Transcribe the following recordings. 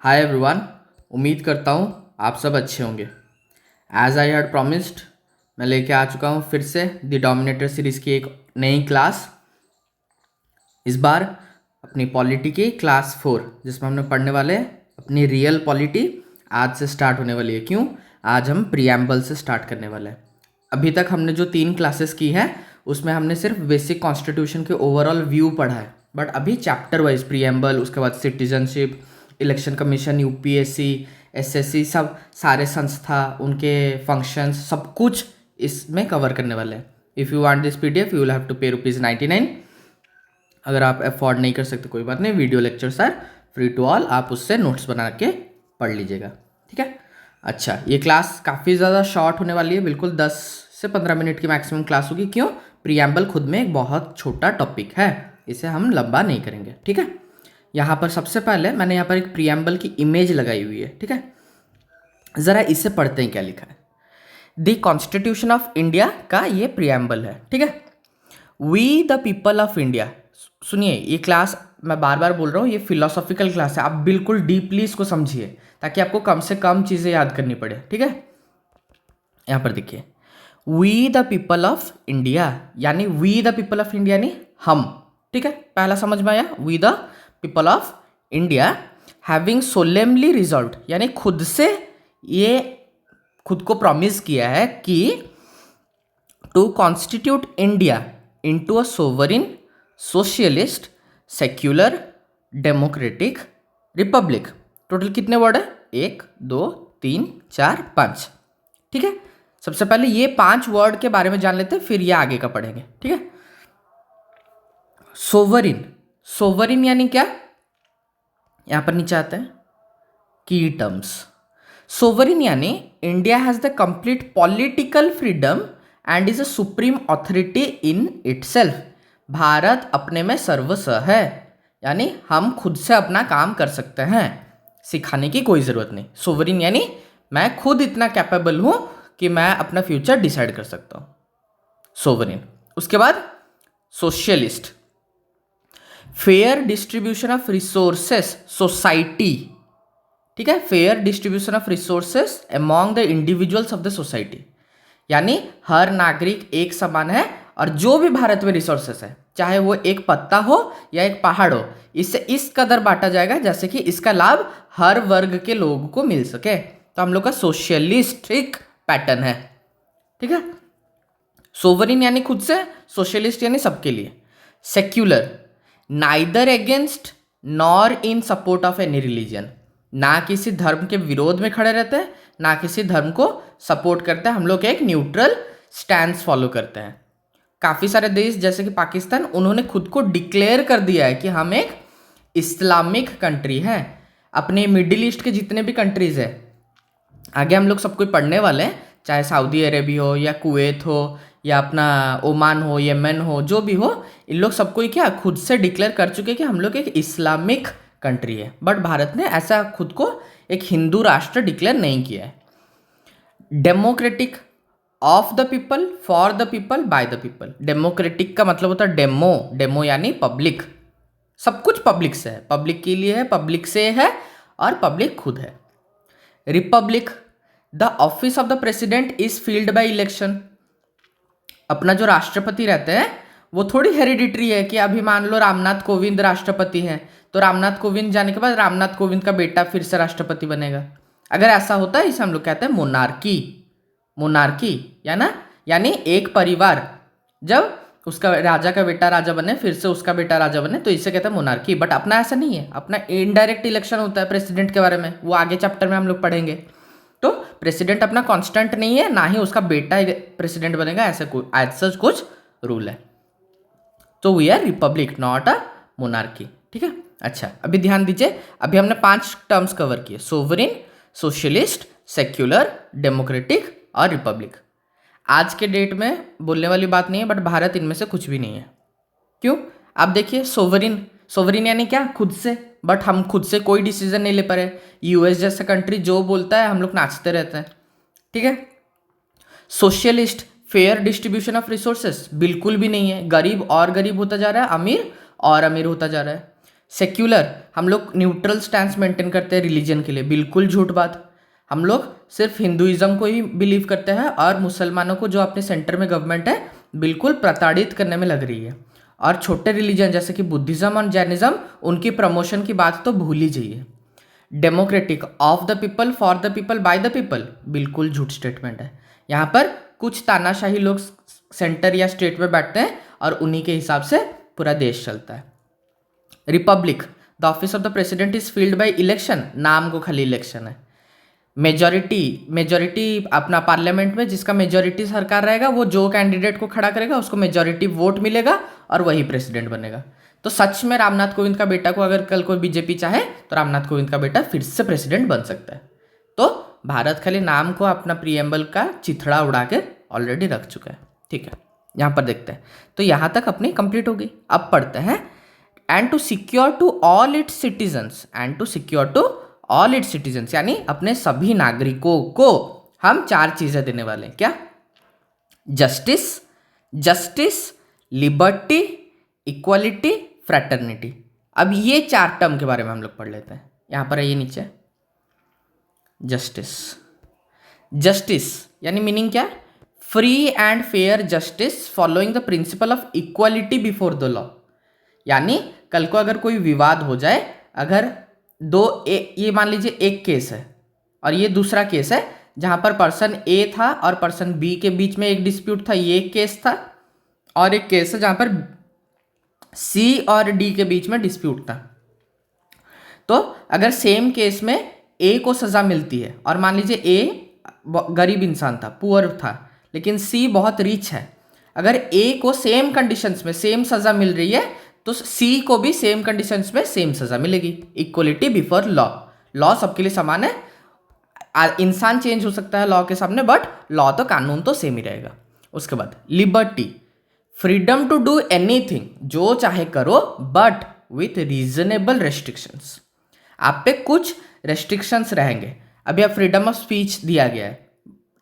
Hi everyone. उम्मीद करता हूँ आप सब अच्छे होंगे। एज आई हैड प्रॉमिस्ड, मैं लेके आ चुका हूँ फिर से द डोमिनेटर सीरीज़ की एक नई क्लास। इस बार अपनी पॉलिटी की क्लास 4, जिसमें हमने पढ़ने वाले हैं अपनी रियल पॉलिटी। आज से स्टार्ट होने वाली है। क्यों? आज हम प्रीएम्बल से स्टार्ट करने वाले हैं। अभी तक हमने जो 3 क्लासेस की है उसमें हमने सिर्फ बेसिक कॉन्स्टिट्यूशन के ओवरऑल व्यू पढ़ा है, बट अभी चैप्टर वाइज प्रीएम्बल, उसके बाद citizenship, election commission, UPSC, SSC, सब सारे संस्था, उनके फंक्शंस, सब कुछ इसमें कवर करने वाले हैं। If you want this PDF you will have to pay ₹99। अगर आप अफोर्ड नहीं कर सकते कोई बात नहीं, video lectures are free to all, आप उससे नोट्स बना के पढ़ लीजिएगा। ठीक है। अच्छा, ये क्लास काफ़ी ज़्यादा शॉर्ट होने वाली है, बिल्कुल 10 से 15 मिनट की मैक्सिमम क्लास होगी। क्यों? प्रीएम्बल खुद में एक बहुत छोटा टॉपिक है, इसे हम लंबा नहीं करेंगे। ठीक है। यहाँ पर सबसे पहले मैंने यहाँ पर एक प्रीएम्बल की इमेज लगाई हुई है। ठीक है, ज़रा इसे पढ़ते हैं क्या लिखा है। द कॉन्स्टिट्यूशन ऑफ इंडिया का ये प्रीएम्बल है। ठीक है। We the people of India. सुनिए, ये क्लास मैं बार बार बोल रहा हूँ, ये फिलोसॉफिकल क्लास है, आप बिल्कुल डीपली इसको समझिए ताकि आपको कम से कम चीज़ें याद करनी पड़े। ठीक है। यहाँ पर देखिए, we the people of India, यानी we the people of India यानी हम। ठीक है, पहला समझ में आया। We the people of India having solemnly resolve, यानी खुद से ये खुद को प्रॉमिस किया है कि to constitute India into a sovereign socialist secular democratic republic. Total कितने वर्ड है? 1 2 3 4 5। ठीक है। सबसे पहले ये 5 वर्ड के बारे में जान लेते हैं, फिर ये आगे का पढ़ेंगे। ठीक है। सोवरिन, सोवरिन यानी क्या? यहां पर नीचे आते हैं की टर्म्स। सोवरिन यानी India has the complete political freedom and is a supreme authority in itself. Bharat अपने में सर्वस्व है, यानी हम खुद से अपना काम कर सकते हैं, सिखाने की कोई ज़रूरत नहीं। सोवरिन यानी मैं खुद इतना कैपेबल हूं कि मैं अपना फ्यूचर डिसाइड कर सकता हूं, सोवरिन। उसके बाद socialist, fair distribution of resources society. ठीक है, fair distribution of resources among the individuals of the society, यानी हर नागरिक एक समान है और जो भी भारत में रिसोर्सेस है, चाहे वो एक पत्ता हो या एक पहाड़ हो, इससे इस कदर बांटा जाएगा जैसे कि इसका लाभ हर वर्ग के लोगों को मिल सके। तो हम लोग का सोशलिस्टिक पैटर्न है। ठीक है। सोवरिन यानी खुद से, सोशलिस्ट यानी सबके लिए। Secular, neither against nor in support of any religion, ना किसी धर्म के विरोध में खड़े रहते हैं, ना किसी धर्म को सपोर्ट करते हैं। हम लोग एक न्यूट्रल स्टैंड फॉलो करते हैं। काफ़ी सारे देश जैसे कि पाकिस्तान, उन्होंने खुद को डिक्लेयर कर दिया है कि हम एक इस्लामिक कंट्री हैं। अपने मिडिल ईस्ट के जितने भी कंट्रीज़ है, आगे हम लोग सब कुछ पढ़ने वाले हैं, चाहे सऊदी अरेबिया हो या कुवैत हो या अपना ओमान हो, यमन हो, जो भी हो, इन लोग सबको ही क्या खुद से डिक्लेयर कर चुके हैं कि हम लोग एक इस्लामिक कंट्री है। बट भारत ने ऐसा खुद को एक हिंदू राष्ट्र डिक्लेयर नहीं किया है। Democratic, of the people, for the people, by the people. Democratic का मतलब होता है डेमो, डेमो यानी पब्लिक, सब कुछ पब्लिक से है, पब्लिक के लिए है, पब्लिक से है और पब्लिक खुद है। Republic, the office of the president is field by election. अपना जो राष्ट्रपति रहते हैं वो थोड़ी हेरिडिटरी है कि अभी मान लो रामनाथ कोविंद राष्ट्रपति हैं तो रामनाथ कोविंद जाने के बाद रामनाथ कोविंद का बेटा फिर से राष्ट्रपति बनेगा। अगर ऐसा होता है इसे हम लोग कहते हैं मोनार्की। मोनार्की यानी एक परिवार, जब उसका राजा का बेटा राजा बने फिर से उसका बेटा राजा बने, तो इसे कहते हैं मोनार्की। बट अपना ऐसा नहीं है, अपना इनडायरेक्ट इलेक्शन होता है प्रेसिडेंट के बारे में, वो आगे चैप्टर में हम लोग पढ़ेंगे। तो प्रेसिडेंट अपना कांस्टेंट नहीं है, ना ही उसका बेटा प्रेसिडेंट बनेगा, ऐसा कुछ रूल है। तो we are republic, not a monarchy. ठीक है। अच्छा, अभी ध्यान दीजिए, अभी हमने 5 टर्म्स कवर किए, सोवरिन, सोशलिस्ट, सेक्युलर, डेमोक्रेटिक और रिपब्लिक। आज के डेट में बोलने वाली बात नहीं है, बट भारत इनमें से कुछ भी नहीं है। क्यों? आप देखिए, सोवरिन, सोवरिन यानी क्या? खुद से, बट हम खुद से कोई डिसीजन नहीं ले पा रहे। यूएस जैसा कंट्री जो बोलता है हम लोग नाचते रहते हैं। ठीक है। Socialist, fair distribution of resources बिल्कुल भी नहीं है, गरीब और गरीब होता जा रहा है, अमीर और अमीर होता जा रहा है। सेक्युलर, हम लोग न्यूट्रल स्टैंस मेंटेन करते हैं रिलीजन के लिए, बिल्कुल झूठ बात। हम लोग सिर्फ हिंदुइज्म को ही बिलीव करते हैं और मुसलमानों को जो अपने सेंटर में गवर्नमेंट है बिल्कुल प्रताड़ित करने में लग रही है। और छोटे रिलीजन जैसे कि बुद्धिज्म और जैनिज्म, उनकी प्रमोशन की बात तो भूल ही जाइए। Democratic, of the people, for the people, by the people, बिल्कुल झूठ स्टेटमेंट है। यहाँ पर कुछ तानाशाही लोग सेंटर या स्टेट में बैठते हैं और उन्हीं के हिसाब से पूरा देश चलता है। Republic, the office of the president is filled by election, नाम को खाली इलेक्शन है। मेजॉरिटी अपना पार्लियामेंट में जिसका मेजॉरिटी सरकार रहेगा वो जो कैंडिडेट को खड़ा करेगा उसको मेजॉरिटी वोट मिलेगा और वही प्रेसिडेंट बनेगा। तो सच में रामनाथ कोविंद का बेटा को अगर कल कोई बीजेपी चाहे तो रामनाथ कोविंद का बेटा फिर से प्रेसिडेंट बन सकता है। तो भारत खाली नाम को अपना प्रीएम्बल का चिथड़ा उड़ा के ऑलरेडी रख चुका है। ठीक है, यहाँ पर देखते हैं। तो यहाँ तक अपनी कंप्लीट होगी। अब पढ़ते हैं and to secure to all its citizens, and to secure to all its citizens यानी अपने सभी नागरिकों को हम 4 चीजें देने वाले हैं। क्या? Justice, liberty, equality, fraternity. अब ये 4 टर्म के बारे में हम लोग पढ़ लेते हैं। यहाँ पर आइए नीचे। जस्टिस यानी मीनिंग क्या? Free and fair justice following the principle of equality before the law. यानी कल को अगर कोई विवाद हो जाए, अगर ये मान लीजिए एक केस है और ये दूसरा केस है जहां पर पर्सन ए था और पर्सन बी के बीच में एक डिस्प्यूट था, ये केस था। और एक केस है जहां पर सी और डी के बीच में डिस्प्यूट था। तो अगर सेम केस में ए को सजा मिलती है और मान लीजिए ए गरीब इंसान था, पुअर था, लेकिन सी बहुत रिच है, अगर ए को सेम कंडीशंस में सेम सजा मिल रही है तो सी को भी सेम कंडीशंस में सेम सजा मिलेगी। इक्वलिटी बिफोर लॉ, लॉ सबके लिए समान है। इंसान चेंज हो सकता है लॉ के सामने, बट लॉ तो कानून तो सेम ही रहेगा। उसके बाद liberty, freedom to do anything, जो चाहे करो बट विथ रीजनेबल रेस्ट्रिक्शंस। आप पे कुछ रेस्ट्रिक्शंस रहेंगे। अभी आप फ्रीडम ऑफ स्पीच दिया गया है,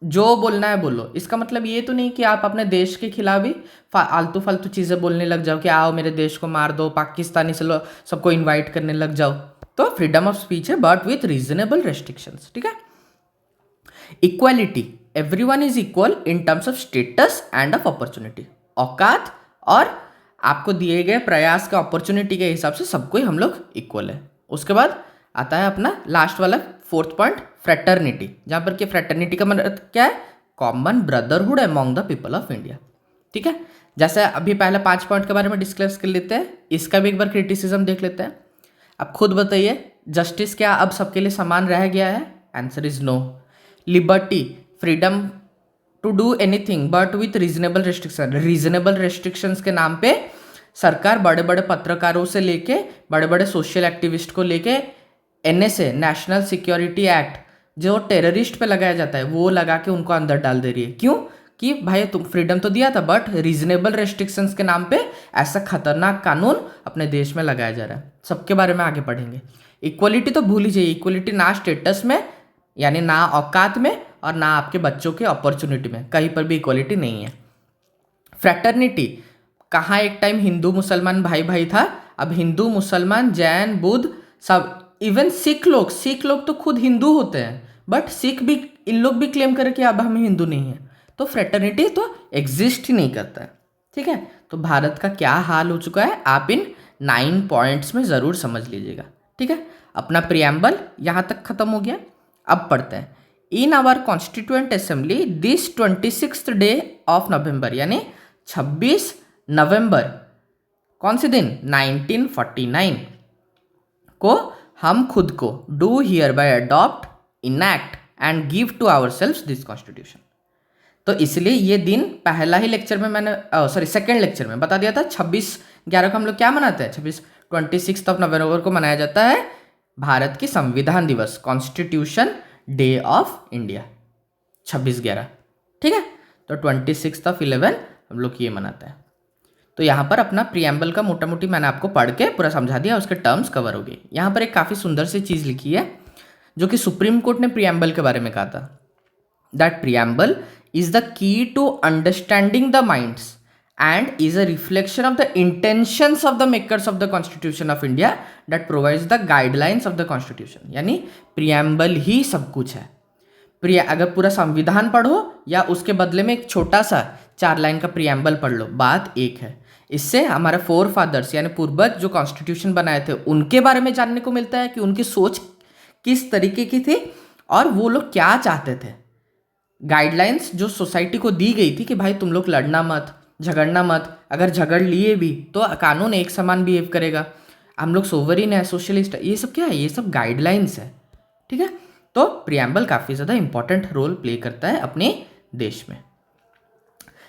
जो बोलना है बोलो। इसका मतलब ये तो नहीं कि आप अपने देश के खिलाफ ही आलतू फालतू चीज़ें बोलने लग जाओ कि आओ मेरे देश को मार दो, पाकिस्तानी से सबको इनवाइट करने लग जाओ। तो फ्रीडम ऑफ स्पीच है बट विथ रीजनेबल रेस्ट्रिक्शंस। ठीक है। Equality, everyone is equal in terms of status end of opportunity. औकात और आपको दिए गए प्रयास का अपॉर्चुनिटी के हिसाब से सबको ही हम लोग इक्वल है। उसके बाद आता है अपना लास्ट वाला 4th पॉइंट, फ्रेटर्निटी, जहां पर कि फ्रेटर्निटी का मतलब क्या है? Common brotherhood among the people of India. ठीक है, जैसे अभी पहले 5 पॉइंट के बारे में डिस्कस कर लेते हैं, इसका भी एक बार क्रिटिसिज्म देख लेते हैं। अब खुद बताइए, जस्टिस क्या अब सबके लिए समान रह गया है? Answer is no. Liberty, freedom to do anything but with reasonable restriction. Reasonable restrictions के नाम पे सरकार बड़े बड़े पत्रकारों से लेके बड़े बड़े सोशल एक्टिविस्ट को लेके NSA, नेशनल सिक्योरिटी एक्ट, जो टेररिस्ट पे लगाया जाता है, वो लगा के उनको अंदर डाल दे रही है। क्यों? कि भाई तुम फ्रीडम तो दिया था बट रीजनेबल रेस्ट्रिक्शंस के नाम पे ऐसा खतरनाक कानून अपने देश में लगाया जा रहा है। सबके बारे में आगे पढ़ेंगे। इक्वलिटी तो भूल ही जाइए, इक्वलिटी ना स्टेटस में यानी ना औकात में और ना आपके बच्चों के अपॉर्चुनिटी में, कहीं पर भी इक्वलिटी नहीं है। फ्रेटर्निटी, कहाँ एक टाइम हिंदू मुसलमान भाई भाई था, अब हिंदू मुसलमान जैन बुद्ध सब, इवन सिख लोग तो खुद हिंदू होते हैं बट सिख भी, इन लोग भी क्लेम करें कि अब हम हिंदू नहीं है। तो फ्रेटर्निटी तो एग्जिस्ट ही नहीं करता है। ठीक है, तो भारत का क्या हाल हो चुका है आप इन 9 पॉइंट्स में ज़रूर समझ लीजिएगा। ठीक है, अपना प्रियम्बल यहाँ तक खत्म हो गया। अब पढ़ते हैं। In our constituent assembly this 26th day of November, यानी 26 नवंबर, कौन से दिन? 1949 को हम खुद को do hereby adopt, enact and give to our self this constitution. तो इसलिए ये दिन पहला ही लेक्चर में मैंने सेकेंड लेक्चर में बता दिया था। 26/11 को हम लोग क्या मनाते हैं? 26 नवंबर को मनाया जाता है भारत की संविधान दिवस, कॉन्स्टिट्यूशन डे ऑफ इंडिया, 26/11। ठीक है, तो 26/11 हम लोग ये मनाते हैं। तो यहाँ पर अपना प्रियम्बल का मोटा मोटी मैंने आपको पढ़ के पूरा समझा दिया, उसके टर्म्स कवर हो गए। यहाँ पर एक काफ़ी सुंदर सी चीज़ लिखी है जो कि सुप्रीम कोर्ट ने प्रियम्बल के बारे में कहा था, that preamble is the key to understanding the minds and is a reflection of the intentions of the makers of the Constitution of India that provides the guidelines of the Constitution. यानी preamble ही सब कुछ है. अगर पूरा संविधान पढ़ो या उसके बदले में एक छोटा सा 4 लाइन का प्रियम्बल पढ़ लो, बात एक है. इससे हमारे फोर फादर्स यानी पूर्वज जो कॉन्स्टिट्यूशन बनाए थे उनके बारे में जानने को मिलता है कि उनकी सोच किस तरीके की थी और वो लोग क्या चाहते थे. गाइडलाइंस जो सोसाइटी को दी गई थी कि भाई तुम लोग लड़ना मत, झगड़ना मत, अगर झगड़ लिए भी तो कानून एक समान बिहेव करेगा, हम लोग सोवरिन है, सोशलिस्ट है, ये सब क्या है, ये सब गाइडलाइंस है. ठीक है, तो प्रियम्बल काफ़ी ज़्यादा इंपॉर्टेंट रोल प्ले करता है अपने देश में.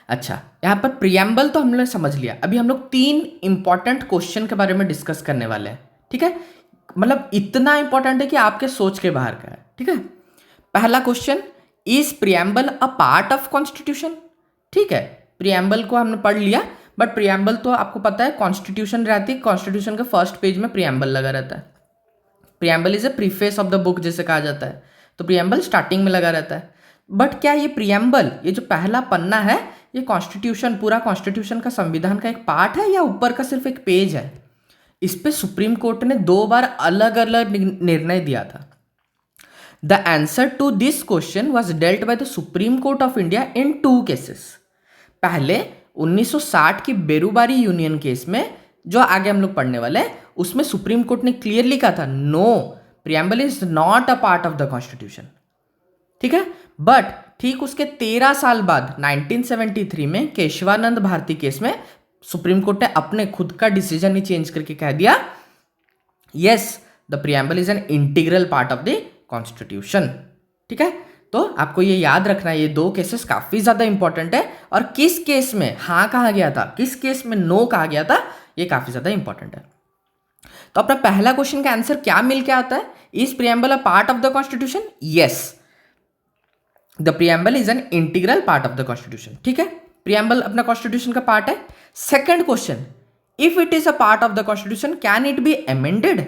अच्छा, यहाँ पर प्रियम्बल तो हम लोग समझ लिया. अभी हम लोग 3 इंपॉर्टेंट क्वेश्चन के बारे में डिस्कस करने वाले हैं. ठीक है, मतलब इतना इंपॉर्टेंट है कि आपके सोच के बाहर का है. ठीक है, पहला question, is preamble a part of constitution. ठीक है, प्रियम्बल को हमने पढ़ लिया, बट प्रियम्बल तो आपको पता है कॉन्स्टिट्यूशन रहती है, कॉन्स्टिट्यूशन के फर्स्ट पेज में प्रियम्बल लगा रहता है. Preamble is a preface of the book जैसे कहा जाता है, तो प्रियम्बल स्टार्टिंग में लगा रहता है. बट क्या ये प्रियम्बल, ये जो पहला पन्ना है, ये कॉन्स्टिट्यूशन, पूरा कॉन्स्टिट्यूशन का, संविधान का एक पार्ट है या ऊपर का सिर्फ एक पेज है? इस पे सुप्रीम कोर्ट ने 2 बार अलग अलग निर्णय दिया था. The answer to this question was dealt by the supreme court of India in 2 cases. पहले 1960 की बेरूबारी यूनियन केस में, जो आगे हम लोग पढ़ने वाले हैं, उसमें सुप्रीम कोर्ट ने क्लियरली कहा था no, preamble is not a part of the constitution. ठीक है, बट ठीक उसके 13 साल बाद 1973 में केशवानंद भारती केस में सुप्रीम कोर्ट ने अपने खुद का डिसीजन ही चेंज करके कह दिया yes, the preamble is an integral part of the constitution. ठीक है, तो आपको ये याद रखना है, ये 2 केसेस काफी ज्यादा इंपॉर्टेंट है, और किस केस में हाँ कहा गया था, किस केस में नो कहा गया था, ये काफी ज्यादा इंपॉर्टेंट है. तो अपना पहला क्वेश्चन का आंसर क्या मिल के आता है, is preamble a part of the constitution? Yes, the preamble is an integral part of the constitution. ठीक है, प्रियम्बल अपना कॉन्स्टिट्यूशन का पार्ट है. Second question, if it is a part of the constitution can it be amended?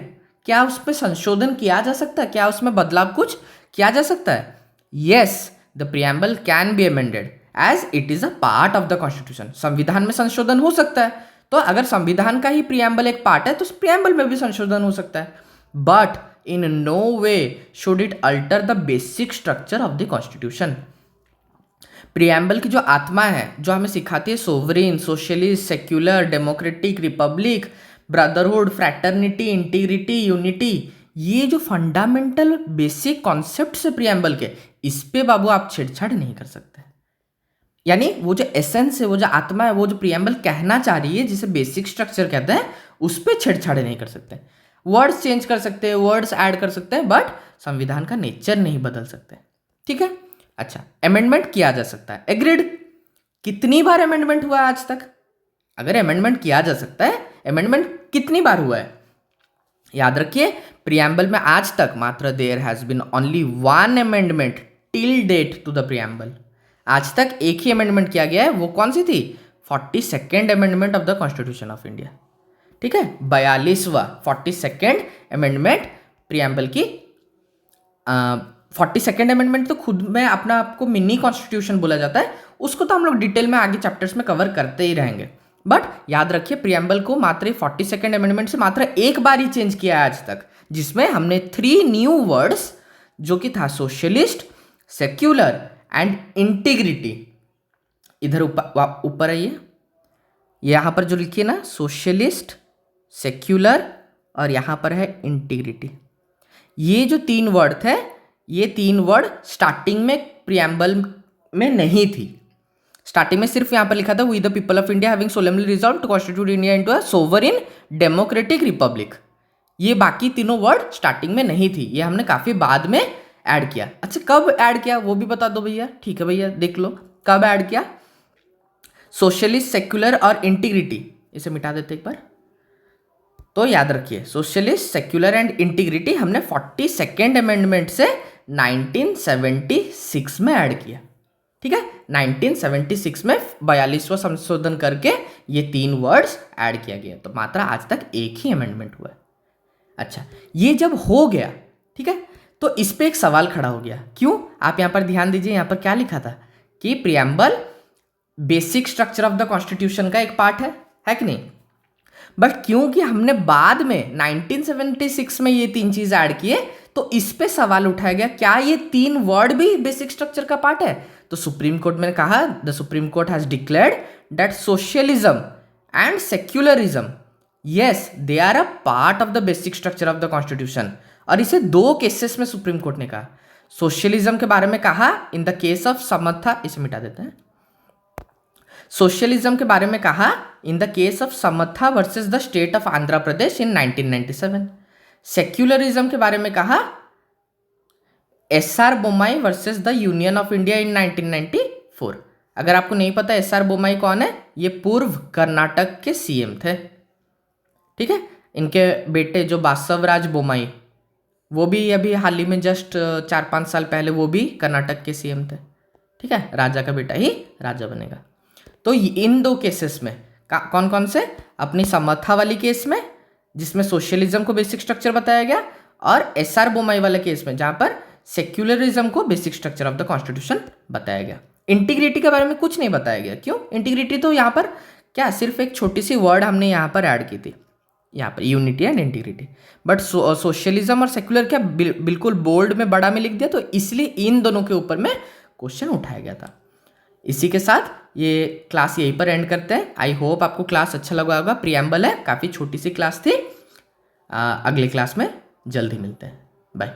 क्या उसमें संशोधन किया जा सकता है, क्या उसमें बदलाव कुछ किया जा सकता है? Yes, the preamble can be amended as it is a part of the constitution. संविधान में संशोधन हो सकता है, तो अगर संविधान का ही प्रियम्बल एक पार्ट है तो प्रियम्बल में भी संशोधन हो सकता है. But in no way should it alter the basic structure of the constitution. Preamble की जो आत्मा है, जो हमें सिखाती है sovereign, socialist, secular, democratic, Republic, brotherhood, fraternity, integrity, unity, ये जो फंडामेंटल बेसिक कॉन्सेप्ट है प्रियम्बल के, इस पे बाबू आप छेड़छाड़ नहीं कर सकते. यानी वो जो एसेंस है, वो जो आत्मा है, वो जो प्रियम्बल कहना चाह रही है, जिसे बेसिक स्ट्रक्चर कहते हैं, उस पर छेड़छाड़ नहीं कर सकते. वर्ड्स चेंज कर सकते हैं, वर्ड्स ऐड कर सकते हैं, बट संविधान का नेचर नहीं बदल सकते. ठीक है, अच्छा, अमेंडमेंट किया जा सकता है, एग्रीड. कितनी बार अमेंडमेंट हुआ है आज तक? अगर अमेंडमेंट किया जा सकता है, अमेंडमेंट कितनी बार हुआ है? याद रखिए, प्रियम्बल में आज तक मात्र there has been only 1 amendment till date to the preamble. आज तक एक ही अमेंडमेंट किया गया है, वो कौन सी थी? 42nd amendment of the constitution of India. ठीक है, 42वां 42nd अमेंडमेंट प्रियम्बल की. 42nd अमेंडमेंट तो खुद में अपना आपको मिनी कॉन्स्टिट्यूशन बोला जाता है, उसको तो हम लोग डिटेल में आगे चैप्टर्स में कवर करते ही रहेंगे. बट याद रखिए, प्रियम्बल को मात्र 42nd अमेंडमेंट से मात्र एक बार ही चेंज किया है आज तक, जिसमें हमने 3 न्यू वर्ड्स, जो कि था सोशलिस्ट, सेक्युलर एंड इंटीग्रिटी. इधर ऊपर है, ये यहाँ पर जो लिखिए ना, सोशलिस्ट, सेक्युलर, और यहाँ पर है इंटीग्रिटी. ये जो 3 वर्ड थे, ये 3 वर्ड स्टार्टिंग में प्रियम्बल में नहीं थी. स्टार्टिंग में सिर्फ यहाँ पर लिखा था we the people of India having solemnly resolved to constitute India into a sovereign democratic republic. ये बाकी तीनों वर्ड स्टार्टिंग में नहीं थी, ये हमने काफी बाद में ऐड किया. अच्छा, कब ऐड किया वो भी बता दो भैया. ठीक है भैया, देख लो कब ऐड किया. सोशलिस्ट, सेक्युलर और इंटीग्रिटी, इसे मिटा देते एक बार. तो याद रखिए, सोशलिस्ट, सेक्युलर एंड इंटीग्रिटी हमने 42nd अमेंडमेंट से 1976 में ऐड किया. ठीक है, 1976 में 42वां संशोधन करके ये 3 वर्ड्स ऐड किया गया. तो मात्र आज तक एक ही अमेंडमेंट हुआ है. अच्छा, ये जब हो गया, ठीक है, तो इस पे एक सवाल खड़ा हो गया. क्यों? आप यहाँ पर ध्यान दीजिए, यहाँ पर क्या लिखा था कि preamble basic structure of the constitution का एक पार्ट है कि नहीं? बट क्योंकि हमने बाद में 1976 में ये तीन चीज ऐड किए, तो इस पे सवाल उठाया गया क्या ये तीन वर्ड भी बेसिक स्ट्रक्चर का पार्ट है? तो सुप्रीम कोर्ट में कहा, the supreme court has declared that socialism and secularism, yes, they are a part of the basic structure of the constitution. और इसे दो केसेस में सुप्रीम कोर्ट ने कहा। सोशलिज्म के बारे में कहा इन द केस ऑफ समर्था, इसे मिटा देते हैं। सोशलिज्म के बारे में कहा in the case of Samartha versus the state of Andhra Pradesh in 1997। Secularism के बारे में कहा SR Bommai versus the union of India इन 1994। अगर आपको नहीं पता एसआर बोमाई कौन है, ये पूर्व कर्नाटक के सीएम थे, ठीक है। इनके बेटे जो बासवराज बोमाई, वो भी अभी हाल ही में जस्ट 4-5 साल पहले वो भी कर्नाटक के सीएम थे, ठीक है। राजा का बेटा ही राजा बनेगा। तो इन दो केसेस में कौन कौन से, अपनी समर्था वाली केस में जिसमें सोशलिज्म को बेसिक स्ट्रक्चर बताया गया, और एसआर बोमाई वाले केस में जहां पर सेक्युलरिज्म को basic structure of the constitution बताया गया। इंटीग्रिटी के बारे में कुछ नहीं बताया गया। क्यों? इंटीग्रिटी तो यहाँ पर क्या सिर्फ एक छोटी सी वर्ड हमने यहाँ पर ऐड की थी, यहाँ पर unity and integrity. But socialism और सेक्युलर क्या बिल्कुल बोल्ड में बड़ा में लिख दिया, तो इसलिए इन दोनों के ऊपर में क्वेश्चन उठाया गया था। इसी के साथ ये क्लास यहीं पर एंड करते हैं। आई होप आपको क्लास अच्छा लगा होगा। प्रियम्बल है, काफ़ी छोटी सी क्लास थी। अगले क्लास में जल्द ही मिलते हैं। बाय।